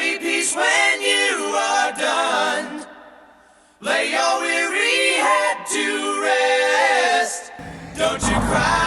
be peace when you are done. Lay your weary head to rest. Don't you cry.